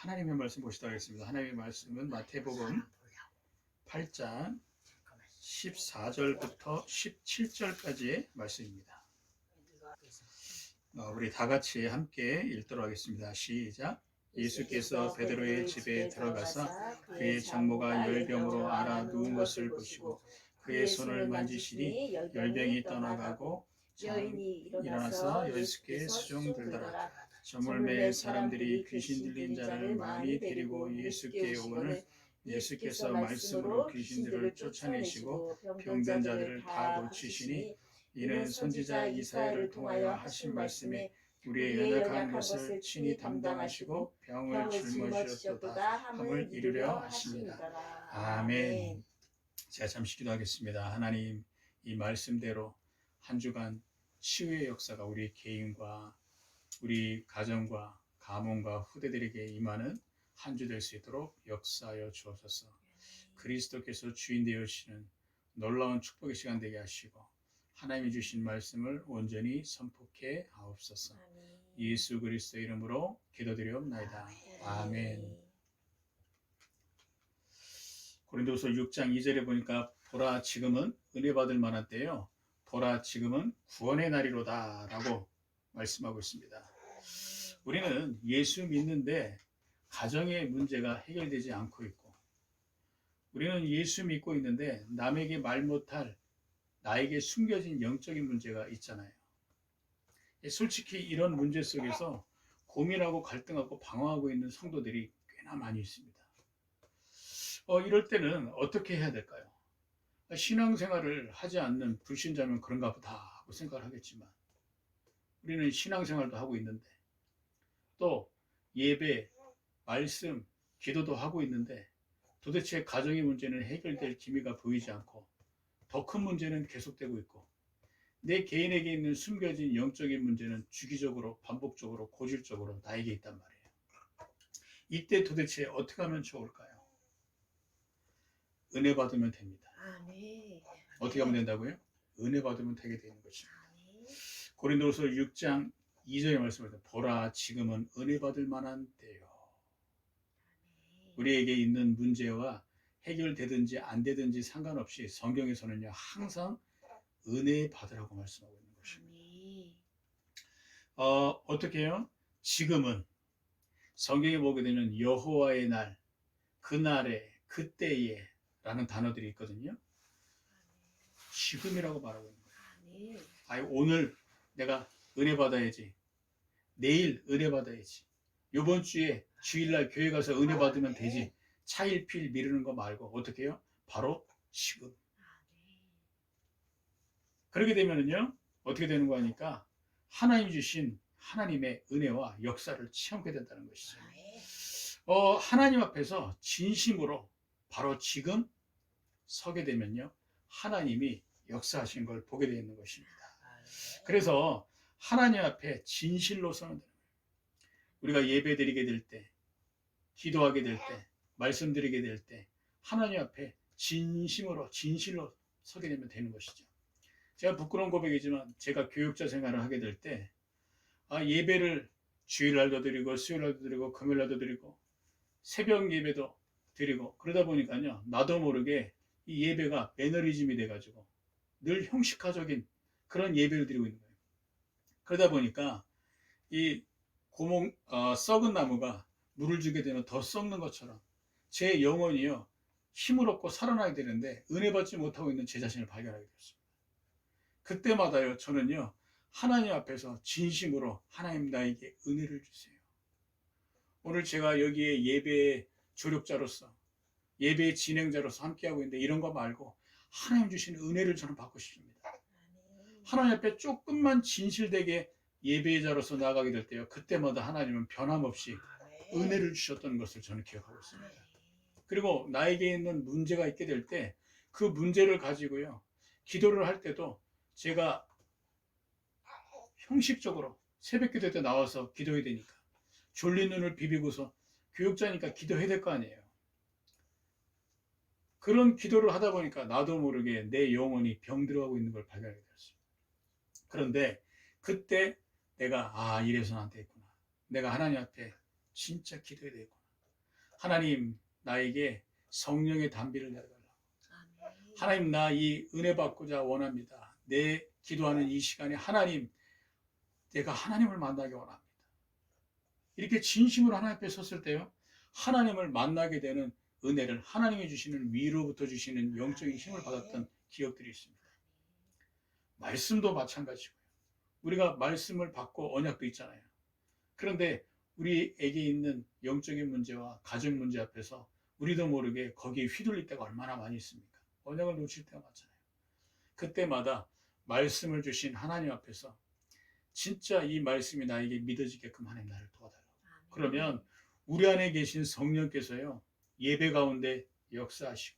하나님의 말씀 보시도록 하겠습니다. 하나님의 말씀은 마태복음 8장 14절부터 17절까지의 말씀입니다. 우리 다 같이 함께 읽도록 하겠습니다. 시작. 예수께서 베드로의 집에 들어가사 그의 장모가 열병으로 앓아 누운 것을 보시고 그의 손을 만지시니 열병이 떠나가고 여인이 일어나서 예수께 수종들더라. 저물매 사람들이 귀신 들린 자를 많이 데리고 예수께 오거늘 예수께서 말씀으로 귀신들을 쫓아내시고 병든 자들을 다 고치시니 이는 선지자 이사야를 통하여 하신 말씀에 우리의 연약한 것을 친히 담당하시고 병을 짊어지셨도다 함을 이루려 하십니다. 아멘. 제가 잠시 기도하겠습니다. 하나님, 이 말씀대로 한 주간 치유의 역사가 우리 개인과 우리 가정과 가문과 후대들에게 임하는 한 주 될 수 있도록 역사하여 주옵소서. 그리스도께서 주인 되시는 놀라운 축복의 시간 되게 하시고 하나님이 주신 말씀을 온전히 선포해 하옵소서. 예수 그리스도 이름으로 기도드리옵나이다. 아멘. 고린도서 6장 2절에 보니까 보라 지금은 은혜 받을 만한 때요. 보라 지금은 구원의 날이로다 라고 말씀하고 있습니다. 우리는 예수 믿는데 가정의 문제가 해결되지 않고 있고 우리는 예수 믿고 있는데 남에게 말 못할 나에게 숨겨진 영적인 문제가 있잖아요. 솔직히 이런 문제 속에서 고민하고 갈등하고 방황하고 있는 성도들이 꽤나 많이 있습니다. 이럴 때는 어떻게 해야 될까요? 신앙생활을 하지 않는 불신자면 그런가 보다 하고 생각을 하겠지만 우리는 신앙생활도 하고 있는데 또 예배, 말씀, 기도도 하고 있는데 도대체 가정의 문제는 해결될 기미가 보이지 않고 더 큰 문제는 계속되고 있고 내 개인에게 있는 숨겨진 영적인 문제는 주기적으로 반복적으로 고질적으로 나에게 있단 말이에요. 이때 도대체 어떻게 하면 좋을까요? 은혜 받으면 됩니다. 어떻게 하면 된다고요? 은혜 받으면 되게 되는 것입니다. 고린도서 6장 2절의 말씀을 보라 지금은 은혜 받을 만한 때요. 우리에게 있는 문제와 해결되든지 안 되든지 상관없이 성경에서는요 항상 은혜 받으라고 말씀하고 있는 것입니다. 어떻게 해요? 지금은 성경에 보게 되면 여호와의 날, 그날에, 그때에 라는 단어들이 있거든요. 지금이라고 말하고 있는 거예요. 오늘 내가 은혜 받아야지. 내일 은혜 받아야지. 이번 주에 주일날 교회 가서 은혜 받으면 되지. 차일피일 미루는 거 말고 어떻게 해요? 바로 지금. 그렇게 되면은요 어떻게 되는 거 하니까 하나님 주신 하나님의 은혜와 역사를 체험하게 된다는 것이죠. 하나님 앞에서 진심으로 바로 지금 서게 되면요 하나님이 역사하신 걸 보게 되어 있는 것입니다. 그래서 하나님 앞에 진실로 서는 거예요. 우리가 예배 드리게 될 때, 기도하게 될 때, 말씀드리게 될 때 하나님 앞에 진실로 서게 되면 되는 것이죠. 제가 부끄러운 고백이지만 제가 교육자 생활을 하게 될 때 예배를 주일날도 드리고 수요일날도 드리고 금요일날도 드리고 새벽 예배도 드리고 그러다 보니까요 나도 모르게 이 예배가 매너리즘이 돼가지고 늘 형식화적인 그런 예배를 드리고 있는 거예요. 그러다 보니까 이 썩은 나무가 물을 주게 되면 더 썩는 것처럼 제 영혼이요 힘을 얻고 살아나야 되는데 은혜 받지 못하고 있는 제 자신을 발견하게 되었습니다. 그때마다요 저는요 하나님 앞에서 진심으로 하나님 나에게 은혜를 주세요. 오늘 제가 여기에 예배의 조력자로서 예배의 진행자로서 함께하고 있는데 이런 거 말고 하나님 주신 은혜를 저는 받고 싶습니다. 하나님 앞에 조금만 진실되게 예배자로서 나아가게 될 때요 그때마다 하나님은 변함없이 은혜를 주셨던 것을 저는 기억하고 있습니다. 그리고 나에게 있는 문제가 있게 될 때 그 문제를 가지고요 기도를 할 때도 제가 형식적으로 새벽 기도 때 나와서 기도해야 되니까 졸린 눈을 비비고서 교육자니까 기도해야 될 거 아니에요. 그런 기도를 하다 보니까 나도 모르게 내 영혼이 병들어가고 있는 걸 발견하게 되었습니다. 그런데 그때 내가 이래서는 안 되겠구나. 내가 하나님 앞에 진짜 기도해야 되겠구나. 하나님 나에게 성령의 단비를 내려달라고. 아멘. 하나님 나 이 은혜 받고자 원합니다. 내 기도하는 이 시간에 하나님 내가 하나님을 만나기 원합니다. 이렇게 진심으로 하나님 앞에 섰을 때요. 하나님을 만나게 되는 은혜를 하나님이 주시는 위로부터 주시는 영적인 힘을 받았던 기억들이 있습니다. 말씀도 마찬가지고요. 우리가 말씀을 받고 언약도 있잖아요. 그런데 우리에게 있는 영적인 문제와 가정 문제 앞에서 우리도 모르게 거기에 휘둘릴 때가 얼마나 많이 있습니까? 언약을 놓칠 때가 많잖아요. 그때마다 말씀을 주신 하나님 앞에서 진짜 이 말씀이 나에게 믿어지게끔 하나님 나를 도와달라고. 그러면 우리 안에 계신 성령께서요. 예배 가운데 역사하시고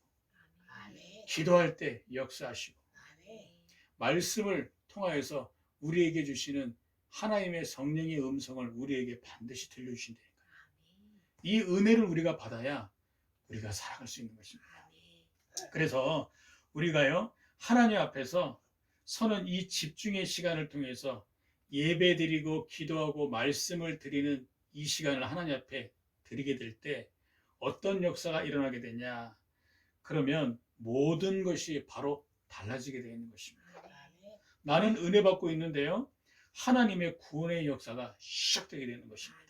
아멘. 기도할 때 역사하시고 아멘. 말씀을 통하여서 우리에게 주시는 하나님의 성령의 음성을 우리에게 반드시 들려주신다니까요. 이 은혜를 우리가 받아야 우리가 살아갈 수 있는 것입니다. 그래서 우리가요 하나님 앞에서 서는 이 집중의 시간을 통해서 예배드리고 기도하고 말씀을 드리는 이 시간을 하나님 앞에 드리게 될 때 어떤 역사가 일어나게 되냐? 그러면 모든 것이 바로 달라지게 되는 것입니다. 나는 은혜 받고 있는데요. 하나님의 구원의 역사가 시작되게 되는 것입니다.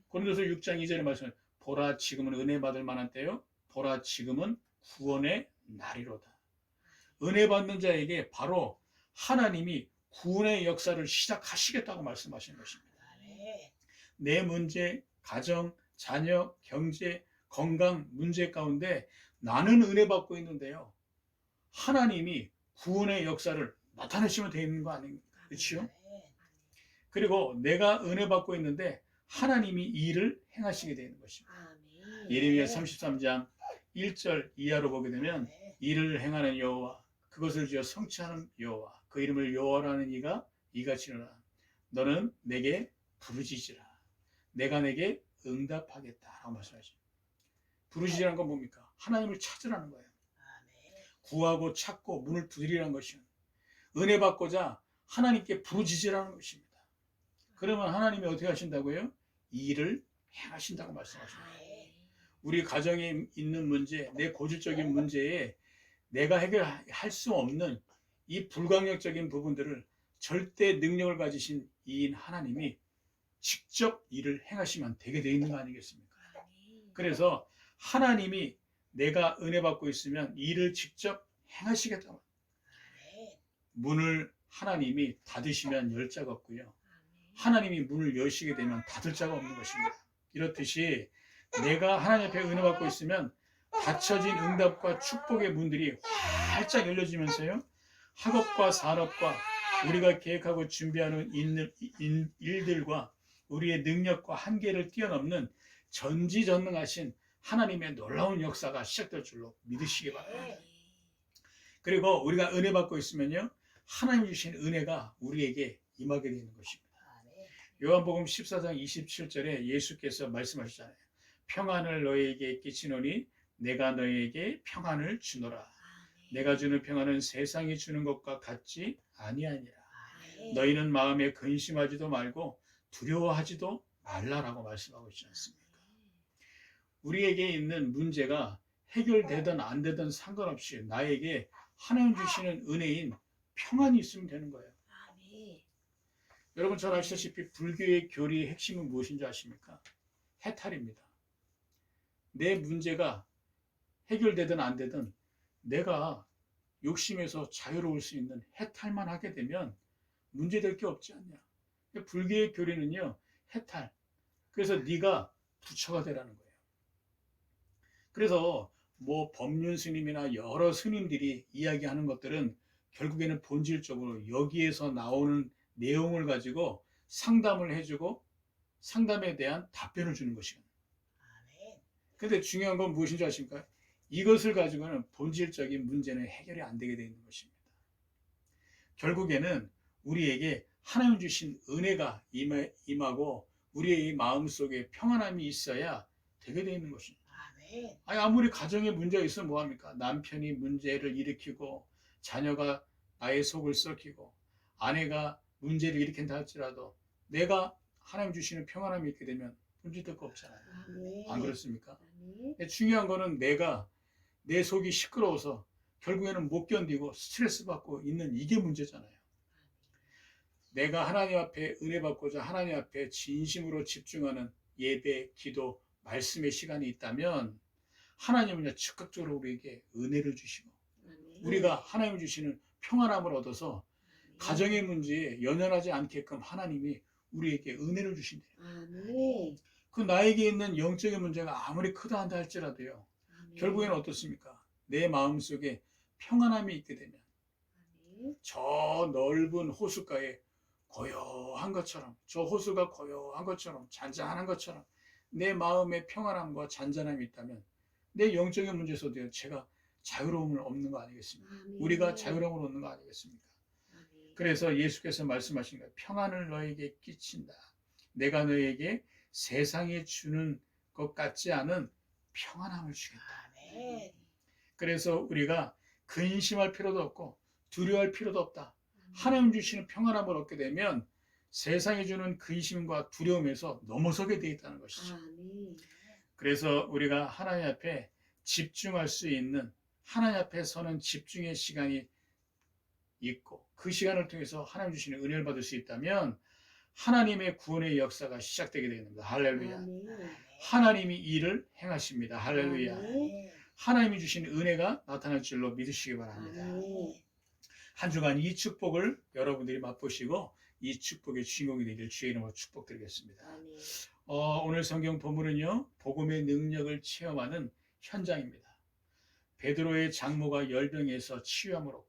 고린도서 6장 2절의 말씀을 보라 지금은 은혜 받을 만한 때요. 보라 지금은 구원의 날이로다. 은혜 받는 자에게 바로 하나님이 구원의 역사를 시작하시겠다고 말씀하시는 것입니다. 내 문제, 가정, 자녀, 경제, 건강 문제 가운데 나는 은혜 받고 있는데요. 하나님이 구원의 역사를 나타내시면 되는 거 아닙니까? 그렇죠? 그리고 내가 은혜 받고 있는데 하나님이 이 일을 행하시게 되는 것입니다. 예레미야 33장 1절 이하로 보게 되면 이를 행하는 여호와 그것을 지어 성취하는 여호와 그 이름을 여호와라는 이가 이같이노라. 너는 내게 부르짖으라. 내가 내게 응답하겠다라고 말씀하시죠. 부르짖으라는 건 뭡니까? 하나님을 찾으라는 거예요. 구하고 찾고 문을 두드리라는 것이요. 은혜 받고자 하나님께 부르짖으라는 것입니다. 그러면 하나님이 어떻게 하신다고요? 이 일을 행하신다고 말씀하십니다. 우리 가정에 있는 문제, 내 고질적인 문제에 내가 해결할 수 없는 이 불강력적인 부분들을 절대 능력을 가지신 이인 하나님이 직접 일을 행하시면 되게 되어 있는 거 아니겠습니까? 그래서 하나님이 내가 은혜 받고 있으면 일을 직접 행하시겠다고. 문을 하나님이 닫으시면 열 자가 없고요. 하나님이 문을 여시게 되면 닫을 자가 없는 것입니다. 이렇듯이 내가 하나님 앞에 은혜 받고 있으면 닫혀진 응답과 축복의 문들이 활짝 열려지면서요. 학업과 산업과 우리가 계획하고 준비하는 일들과 우리의 능력과 한계를 뛰어넘는 전지전능하신 하나님의 놀라운 역사가 시작될 줄로 믿으시기 바랍니다. 그리고 우리가 은혜 받고 있으면요. 하나님 주신 은혜가 우리에게 임하게 되는 것입니다. 요한복음 14장 27절에 예수께서 말씀하시잖아요. 평안을 너희에게 끼치노니 내가 너희에게 평안을 주노라. 내가 주는 평안은 세상이 주는 것과 같지 아니하니라. 너희는 마음에 근심하지도 말고 두려워하지도 말라라고 말씀하고 있지 않습니까? 우리에게 있는 문제가 해결되든 안 되든 상관없이 나에게 하나님 주시는 은혜인 평안이 있으면 되는 거예요. 여러분 잘 아시다시피 불교의 교리의 핵심은 무엇인지 아십니까? 해탈입니다. 내 문제가 해결되든 안 되든 내가 욕심에서 자유로울 수 있는 해탈만 하게 되면 문제될 게 없지 않냐. 불교의 교리는요. 해탈. 그래서 네가 부처가 되라는 거예요. 그래서 뭐 법륜 스님이나 여러 스님들이 이야기하는 것들은 결국에는 본질적으로 여기에서 나오는 내용을 가지고 상담을 해주고 상담에 대한 답변을 주는 것이거든요. 근데 중요한 건 무엇인지 아십니까? 이것을 가지고는 본질적인 문제는 해결이 안 되게 되는 것입니다. 결국에는 우리에게 하나님 주신 은혜가 임하고 우리의 마음속에 평안함이 있어야 되게 되는 것입니다. 아니, 아무리 가정에 문제가 있으면 뭐합니까? 남편이 문제를 일으키고 자녀가 나의 속을 썩히고 아내가 문제를 일으킨다 할지라도 내가 하나님 주시는 평안함이 있게 되면 문제될 거 없잖아요. 아멘. 안 그렇습니까? 아멘. 근데 중요한 거는 내가 내 속이 시끄러워서 결국에는 못 견디고 스트레스 받고 있는 이게 문제잖아요. 내가 하나님 앞에 은혜 받고자 하나님 앞에 진심으로 집중하는 예배, 기도, 말씀의 시간이 있다면 하나님은요 즉각적으로 우리에게 은혜를 주시고 아멘. 우리가 하나님이 주시는 평안함을 얻어서 가정의 문제에 연연하지 않게끔 하나님이 우리에게 은혜를 주신대요. 아멘. 그 나에게 있는 영적인 문제가 아무리 크다 한다 할지라도요. 아멘. 결국에는 어떻습니까? 내 마음속에 평안함이 있게 되면 아멘. 저 넓은 호숫가에 고요한 것처럼 저 호수가 고요한 것처럼 잔잔한 것처럼 내 마음에 평안함과 잔잔함이 있다면 내 영적인 문제에서도 제가 자유로움을 얻는 거 아니겠습니까? 아멘. 우리가 자유로움을 얻는 거 아니겠습니까? 아멘. 그래서 예수께서 말씀하신 거예요. 평안을 너에게 끼친다. 내가 너에게 세상에 주는 것 같지 않은 평안함을 주겠다. 아멘. 그래서 우리가 근심할 필요도 없고 두려워할 필요도 없다. 하나님 주시는 평안함을 얻게 되면 세상이 주는 근심과 두려움에서 넘어서게 되어 있다는 것이죠. 아멘. 그래서 우리가 하나님 앞에 집중할 수 있는 하나님 앞에 서는 집중의 시간이 있고 그 시간을 통해서 하나님 주시는 은혜를 받을 수 있다면 하나님의 구원의 역사가 시작되게 됩니다. 할렐루야. 아멘. 하나님이 일을 행하십니다. 할렐루야. 아멘. 하나님이 주신 은혜가 나타날 줄로 믿으시기 바랍니다. 아멘. 한 주간 이 축복을 여러분들이 맛보시고 이 축복의 주인공이 되길 주의 이름으로 축복드리겠습니다. 아멘. 오늘 성경 본문은요, 복음의 능력을 체험하는 현장입니다. 베드로의 장모가 열병에서 치유함을 얻고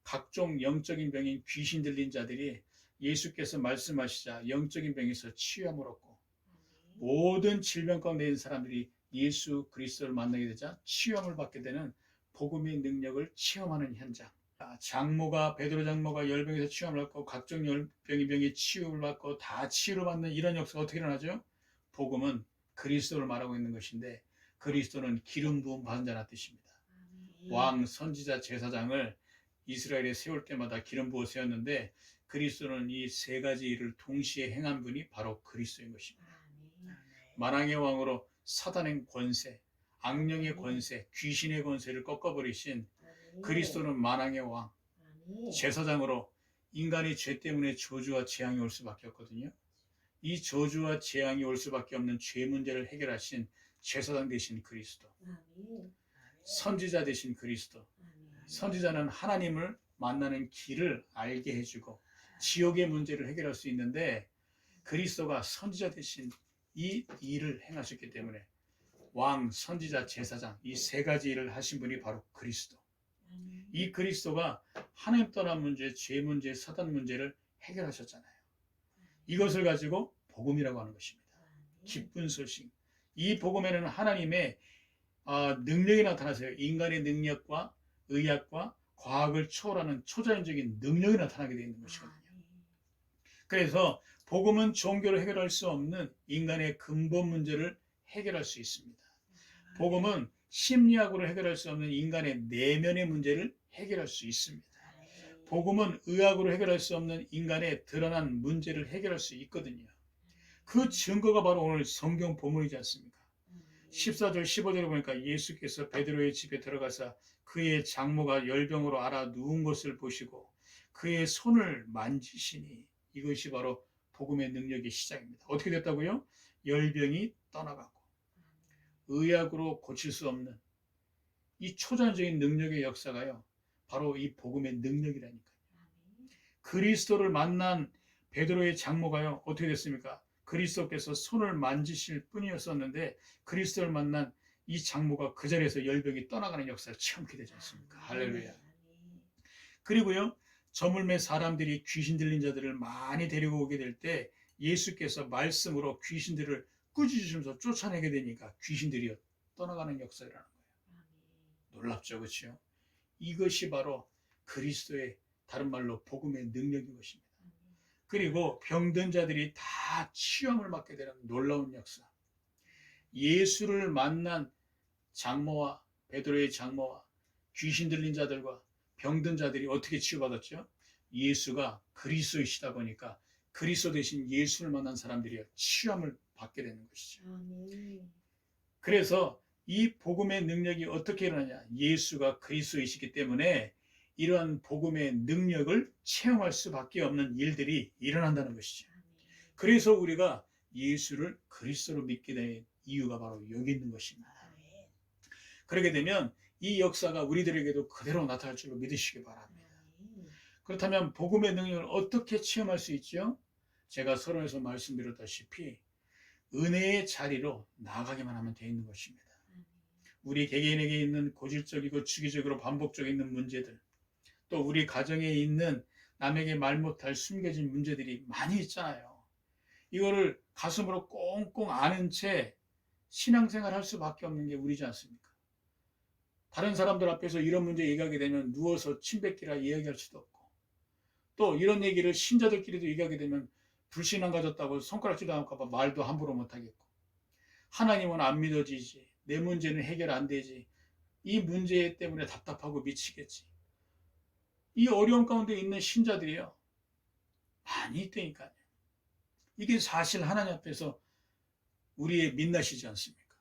각종 영적인 병인 귀신 들린 자들이 예수께서 말씀하시자 영적인 병에서 치유함을 얻고 모든 질병 가운데 있는 사람들이 예수 그리스도를 만나게 되자 치유함을 받게 되는 복음의 능력을 체험하는 현장. 베드로 장모가 열병에서 치유함을 받고 각종 열병인 병에 치유를 받고 다 치유를 받는 이런 역사가 어떻게 일어나죠? 복음은 그리스도를 말하고 있는 것인데 그리스도는 기름 부음 받은 자라는 뜻입니다. 왕, 선지자, 제사장을 이스라엘에 세울 때마다 기름 부어 세웠는데 그리스도는 이 세 가지 일을 동시에 행한 분이 바로 그리스도인 것입니다. 만왕의 왕으로 사단의 권세, 악령의 권세, 귀신의 권세를 꺾어버리신 그리스도는 만왕의 왕, 제사장으로 인간의 죄 때문에 저주와 재앙이 올 수밖에 없거든요. 이 저주와 재앙이 올 수밖에 없는 죄 문제를 해결하신 제사장 되신 그리스도, 선지자 되신 그리스도. 선지자는 하나님을 만나는 길을 알게 해주고 지옥의 문제를 해결할 수 있는데 그리스도가 선지자 되신 이 일을 행하셨기 때문에 왕, 선지자, 제사장 이 세 가지 일을 하신 분이 바로 그리스도. 이 그리스도가 하나님 떠난 문제, 죄 문제, 사단 문제를 해결하셨잖아요. 이것을 가지고 복음이라고 하는 것입니다. 기쁜 소식. 이 복음에는 하나님의 능력이 나타나세요. 인간의 능력과 의학과 과학을 초월하는 초자연적인 능력이 나타나게 되어 있는 것이거든요. 그래서 복음은 종교로 해결할 수 없는 인간의 근본 문제를 해결할 수 있습니다. 복음은 심리학으로 해결할 수 없는 인간의 내면의 문제를 해결할 수 있습니다. 복음은 의학으로 해결할 수 없는 인간의 드러난 문제를 해결할 수 있거든요. 그 증거가 바로 오늘 성경 본문이지 않습니까? 14절 15절에 보니까 예수께서 베드로의 집에 들어가서 그의 장모가 열병으로 앓아 누운 것을 보시고 그의 손을 만지시니 이것이 바로 복음의 능력의 시작입니다. 어떻게 됐다고요? 열병이 떠나가고 의학으로 고칠 수 없는 이 초자연적인 능력의 역사가요. 바로 이 복음의 능력이라니까요. 그리스도를 만난 베드로의 장모가요. 어떻게 됐습니까? 그리스도께서 손을 만지실 뿐이었었는데 그리스도를 만난 이 장모가 그 자리에서 열병이 떠나가는 역사를 체험하게 되지 않습니까? 할렐루야. 그리고요. 저물매 사람들이 귀신 들린 자들을 많이 데리고 오게 될 때 예수께서 말씀으로 귀신들을 꾸짖으시면서 쫓아내게 되니까 귀신들이 떠나가는 역사라는 거예요. 놀랍죠, 그렇죠? 이것이 바로 그리스도의 다른 말로 복음의 능력인 것입니다. 그리고 병든 자들이 다 치유함을 받게 되는 놀라운 역사. 예수를 만난 장모와 베드로의 장모와 귀신 들린 자들과 병든 자들이 어떻게 치유받았죠? 예수가 그리스도이시다 보니까 그리스도 대신 예수를 만난 사람들이 치유함을 받게 되는 것이죠. 아멘. 그래서 이 복음의 능력이 어떻게 일어나냐? 예수가 그리스도이시기 때문에 이러한 복음의 능력을 체험할 수밖에 없는 일들이 일어난다는 것이죠. 아멘. 그래서 우리가 예수를 그리스도로 믿게 된 이유가 바로 여기 있는 것입니다. 아멘. 그렇게 되면 이 역사가 우리들에게도 그대로 나타날 줄로 믿으시기 바랍니다. 아멘. 그렇다면 복음의 능력을 어떻게 체험할 수 있죠? 제가 서론에서 말씀드렸다시피 은혜의 자리로 나아가기만 하면 돼 있는 것입니다. 아멘. 우리 개개인에게 있는 고질적이고 주기적으로 반복적으로 있는 문제들, 또 우리 가정에 있는 남에게 말 못할 숨겨진 문제들이 많이 있잖아요. 이거를 가슴으로 꽁꽁 아는 채 신앙생활 할 수밖에 없는 게 우리지 않습니까? 다른 사람들 앞에서 이런 문제 얘기하게 되면 누워서 침뱉기라 이야기할 수도 없고, 또 이런 얘기를 신자들끼리도 얘기하게 되면 불신앙 가졌다고 손가락질도 할까 봐 말도 함부로 못하겠고, 하나님은 안 믿어지지, 내 문제는 해결 안 되지, 이 문제 때문에 답답하고 미치겠지. 이 어려움 가운데 있는 신자들이요, 많이 있다니까요. 이게 사실 하나님 앞에서 우리의 민낯이지 않습니까?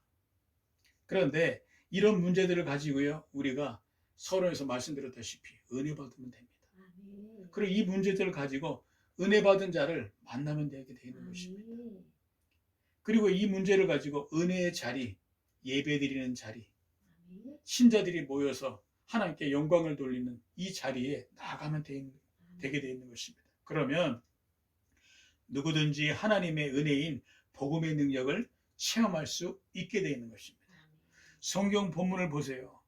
그런데 이런 문제들을 가지고요, 우리가 서론에서 말씀드렸다시피 은혜 받으면 됩니다. 아멘. 그리고 이 문제들을 가지고 은혜 받은 자를 만나면 되게 되는 것입니다. 아멘. 그리고 이 문제를 가지고 은혜의 자리, 예배드리는 자리, 아멘. 신자들이 모여서 하나님께 영광을 돌리는 이 자리에 나아가면 되게 되어 있는 것입니다. 그러면 누구든지 하나님의 은혜인 복음의 능력을 체험할 수 있게 되어 있는 것입니다. 성경 본문을 보세요.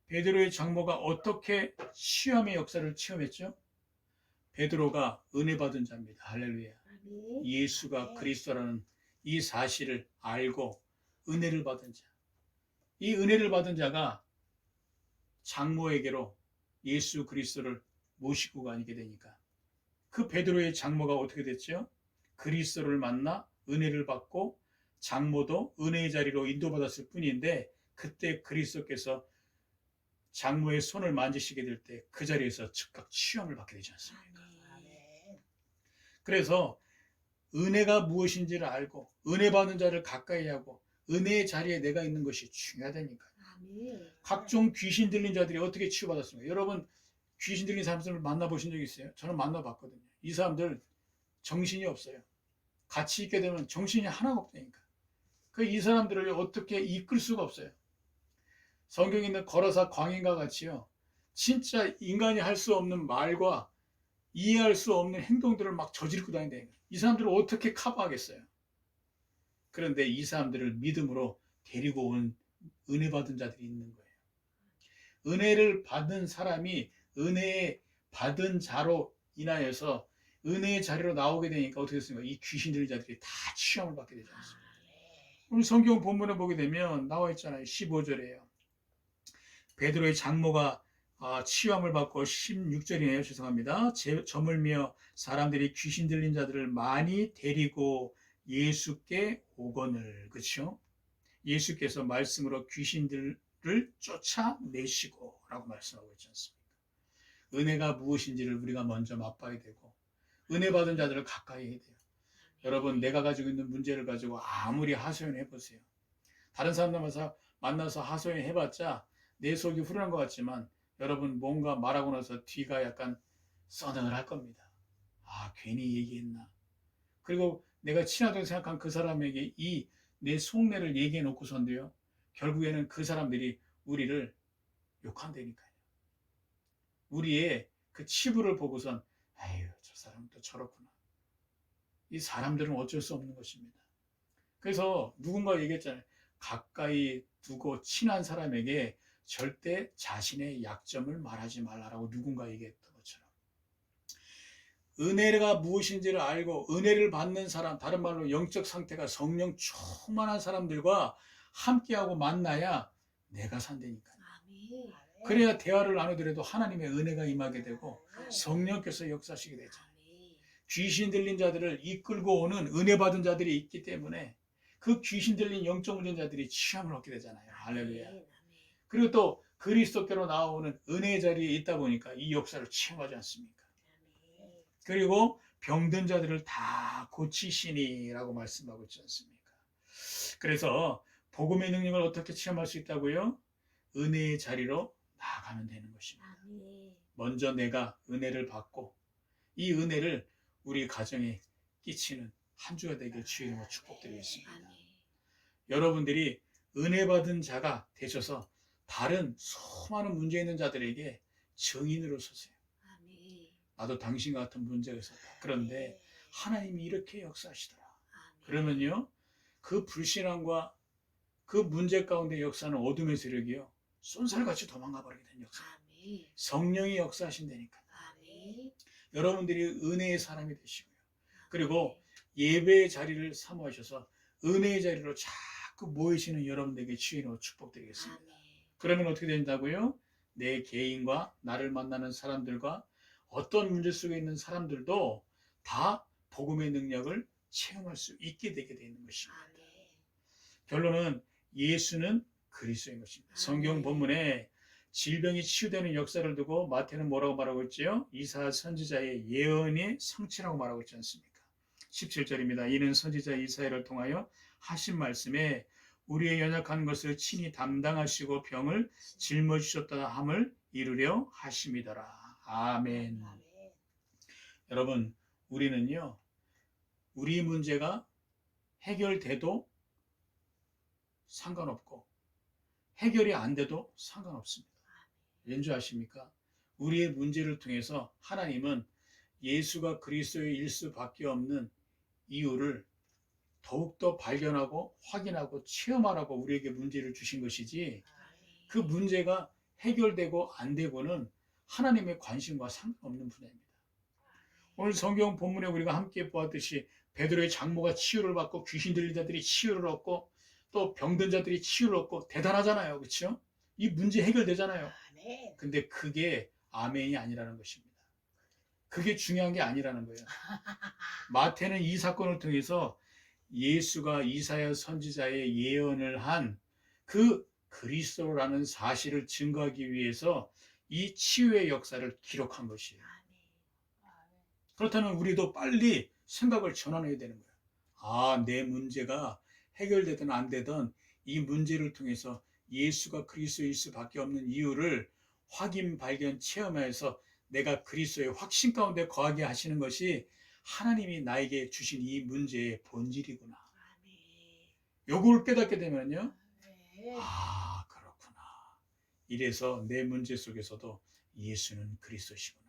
베드로의 장모가 어떻게 시험의 역사를 체험했죠? 베드로가 은혜 받은 자입니다. 할렐루야. 아멘. 예수가 그리스도라는 이 사실을 알고 은혜를 받은 자. 이 은혜를 받은 자가 장모에게로 예수 그리스도를 모시고 가게 되니까 그 베드로의 장모가 어떻게 됐죠? 그리스도를 만나 은혜를 받고 장모도 은혜의 자리로 인도받았을 뿐인데, 그때 그리스도께서 장모의 손을 만지시게 될 때 그 자리에서 즉각 치유함을 받게 되지 않습니까? 아멘. 그래서 은혜가 무엇인지를 알고 은혜 받는 자를 가까이 하고 은혜의 자리에 내가 있는 것이 중요하다니까요. 아멘. 각종 귀신 들린 자들이 어떻게 치유받았습니까? 여러분 귀신 들린 사람들을 만나보신 적 있어요? 저는 만나봤거든요. 이 사람들 정신이 없어요. 같이 있게 되면 정신이 하나가 없다니까. 이 사람들을 어떻게 이끌 수가 없어요. 성경에 있는 거라사 광인과 같이요, 진짜 인간이 할 수 없는 말과 이해할 수 없는 행동들을 막 저지르고 다닌다니까. 이 사람들을 어떻게 커버하겠어요? 그런데 이 사람들을 믿음으로 데리고 온 은혜 받은 자들이 있는 거예요. 은혜를 받은 사람이 은혜 받은 자로 인하여서 은혜의 자리로 나오게 되니까 어떻게 됐습니까? 이 귀신 들린 자들이 다 치유함을 받게 되지 않습니까? 우리 성경 본문을 보게 되면 나와 있잖아요. 15절에요. 베드로의 장모가 치유함을 받고, 16절이네요. 죄송합니다. 저물며 사람들이 귀신 들린 자들을 많이 데리고 예수께 오거늘. 그렇죠? 예수께서 말씀으로 귀신들을 쫓아내시고 라고 말씀하고 있지 않습니까? 은혜가 무엇인지를 우리가 먼저 맛봐야 되고 은혜 받은 자들을 가까이 해야 돼요. 여러분, 내가 가지고 있는 문제를 가지고 아무리 하소연해 보세요. 다른 사람들 만나서 하소연 해봤자 내 속이 후련한 것 같지만 여러분, 뭔가 말하고 나서 뒤가 약간 서늘할 겁니다. 괜히 얘기했나. 그리고 내가 친하다고 생각한 그 사람에게 이 내 속내를 얘기해 놓고선도요, 결국에는 그 사람들이 우리를 욕한다니까요. 우리의 그 치부를 보고선 아유, 저 사람은 또 저렇구나. 이 사람들은 어쩔 수 없는 것입니다. 그래서 누군가 얘기했잖아요. 가까이 두고 친한 사람에게 절대 자신의 약점을 말하지 말라라고 누군가 얘기했던 것처럼, 은혜가 무엇인지를 알고 은혜를 받는 사람, 다른 말로 영적 상태가 성령 충만한 사람들과 함께하고 만나야 내가 산다니까요. 아멘. 그래야 대화를 나누더라도 하나님의 은혜가 임하게 되고 성령께서 역사하시게 되죠. 아멘. 귀신 들린 자들을 이끌고 오는 은혜 받은 자들이 있기 때문에 그 귀신 들린 영적 문제인 자들이 치유함을 얻게 되잖아요. 할렐루야. 아멘. 그리고 또 그리스도께로 나오는 은혜의 자리에 있다 보니까 이 역사를 체험하지 않습니까? 아멘. 그리고 병든 자들을 다 고치시니라고 말씀하고 있지 않습니까? 그래서 복음의 능력을 어떻게 체험할 수 있다고요? 은혜의 자리로 나아가면 되는 것입니다. 아멘. 먼저 내가 은혜를 받고 이 은혜를 우리 가정에 끼치는 한 주가 되길 주의 이름으로 축복드리겠습니다. 아멘. 여러분들이 은혜 받은 자가 되셔서 다른 수많은 문제 있는 자들에게 증인으로 서세요. 아멘. 나도 당신과 같은 문제가 있었다. 그런데 하나님이 이렇게 역사하시더라. 아멘. 그러면요, 그 불신앙과 그 문제 가운데 역사는 어둠의 세력이요, 쏜살같이 도망가 버리게 된 역사. 아멘. 성령이 역사하신다니까. 아멘. 여러분들이 은혜의 사람이 되시고요. 그리고 예배의 자리를 사모하셔서 은혜의 자리로 자꾸 모이시는 여러분들에게 주인으로 축복드리겠습니다. 아멘. 그러면 어떻게 된다고요? 내 개인과 나를 만나는 사람들과 어떤 문제 속에 있는 사람들도 다 복음의 능력을 체험할 수 있게 되게 되는 것입니다. 아멘. 결론은 예수는 그리스도인 것입니다. 성경 본문에 질병이 치유되는 역사를 두고 마태는 뭐라고 말하고 있지요? 이사야 선지자의 예언의 성취라고 말하고 있지 않습니까? 17절입니다. 이는 선지자 이사야를 통하여 하신 말씀에 우리의 연약한 것을 친히 담당하시고 병을 짊어지셨다 함을 이루려 하심이더라. 아멘. 아멘. 여러분, 우리는요, 우리 문제가 해결돼도 상관없고 해결이 안 돼도 상관없습니다. 왠지 아십니까? 우리의 문제를 통해서 하나님은 예수가 그리스도의 수밖에 없는 이유를 더욱더 발견하고 확인하고 체험하라고 우리에게 문제를 주신 것이지, 그 문제가 해결되고 안 되고는 하나님의 관심과 상관없는 분야입니다. 오늘 성경 본문에 우리가 함께 보았듯이 베드로의 장모가 치유를 받고 귀신 들린 자들이 치유를 얻고 또 병든 자들이 치유를 얻고 대단하잖아요. 그렇죠? 이 문제 해결되잖아요. 아멘. 근데 그게 아멘이 아니라는 것입니다. 그게 중요한 게 아니라는 거예요. 마태는 이 사건을 통해서 예수가 이사야 선지자의 예언을 한 그 그리스도라는 사실을 증거하기 위해서 이 치유의 역사를 기록한 것이에요. 그렇다면 우리도 빨리 생각을 전환해야 되는 거예요. 아, 내 문제가 해결되든 안 되든 이 문제를 통해서 예수가 그리스도일 수밖에 없는 이유를 확인, 발견, 체험해서 내가 그리스도의 확신 가운데 거하게 하시는 것이 하나님이 나에게 주신 이 문제의 본질이구나. 요걸 깨닫게 되면요, 아, 그렇구나. 이래서 내 문제 속에서도 예수는 그리스도시구나.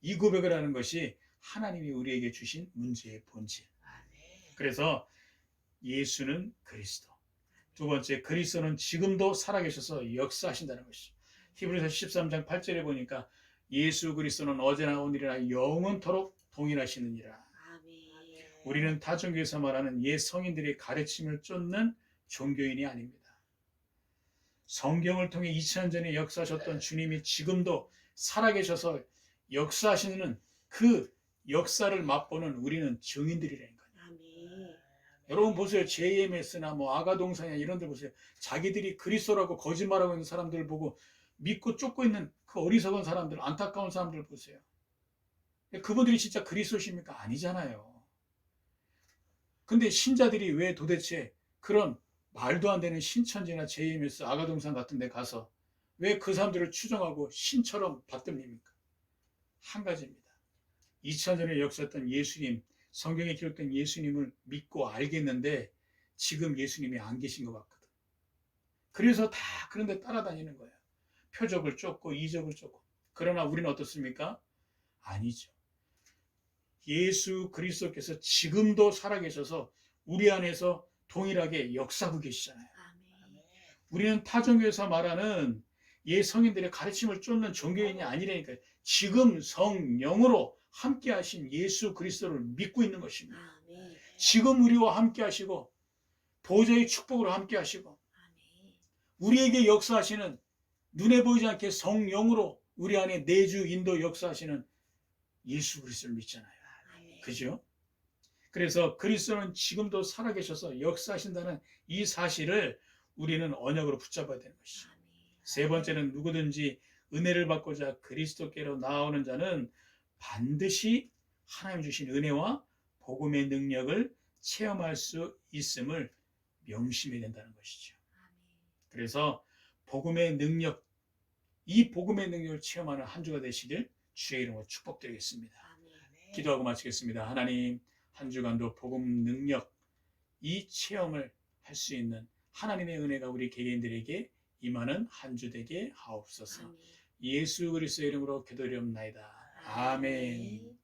이 고백을 하는 것이 하나님이 우리에게 주신 문제의 본질. 그래서 예수는 그리스도. 두 번째, 그리스도는 지금도 살아계셔서 역사하신다는 것이죠. 히브리서 13장 8절에 보니까 예수 그리스도는 어제나 오늘이나 영원토록 동일하시느니라. 우리는 타종교에서 말하는 옛 성인들의 가르침을 쫓는 종교인이 아닙니다. 성경을 통해 2000년 전에 역사하셨던 주님이 지금도 살아계셔서 역사하시는 그 역사를 맛보는 우리는 증인들이라는 거예요. 여러분 보세요. JMS나 뭐 아가동산이나 이런 데 보세요. 자기들이 그리스도라고 거짓말하고 있는 사람들 보고 믿고 쫓고 있는 그 어리석은 사람들, 안타까운 사람들 보세요. 그분들이 진짜 그리스도십니까? 아니잖아요. 근데 신자들이 왜 도대체 그런 말도 안 되는 신천지나 JMS, 아가동산 같은 데 가서 왜 그 사람들을 추종하고 신처럼 받듭니까? 한 가지입니다. 2000년에 역사했던 예수님, 성경에 기록된 예수님을 믿고 알겠는데 지금 예수님이 안 계신 것 같거든. 그래서 다 그런 데 따라다니는 거예요. 표적을 쫓고 이적을 쫓고. 그러나 우리는 어떻습니까? 아니죠. 예수 그리스도께서 지금도 살아계셔서 우리 안에서 동일하게 역사하고 계시잖아요. 우리는 타종교에서 말하는 옛 성인들의 가르침을 쫓는 종교인이 아니라니까요. 지금 성령으로 함께 하신 예수 그리스도를 믿고 있는 것입니다. 지금 우리와 함께 하시고 보좌의 축복으로 함께 하시고 우리에게 역사하시는 눈에 보이지 않게 성령으로 우리 안에 내주 인도 역사하시는 예수 그리스도를 믿잖아요. 그죠? 그래서 그리스도는 지금도 살아계셔서 역사하신다는 이 사실을 우리는 언약으로 붙잡아야 되는 것이죠. 세 번째는 누구든지 은혜를 받고자 그리스도께로 나오는 자는 반드시 하나님 주신 은혜와 복음의 능력을 체험할 수 있음을 명심해야 된다는 것이죠. 그래서 복음의 능력, 이 복음의 능력을 체험하는 한 주가 되시길 주의 이름으로 축복드리겠습니다. 아멘. 기도하고 마치겠습니다. 하나님, 한 주간도 복음 능력, 이 체험을 할 수 있는 하나님의 은혜가 우리 개개인들에게 임하는 한 주 되게 하옵소서. 아멘. 예수 그리스도의 이름으로 기도드리옵나이다. 아멘.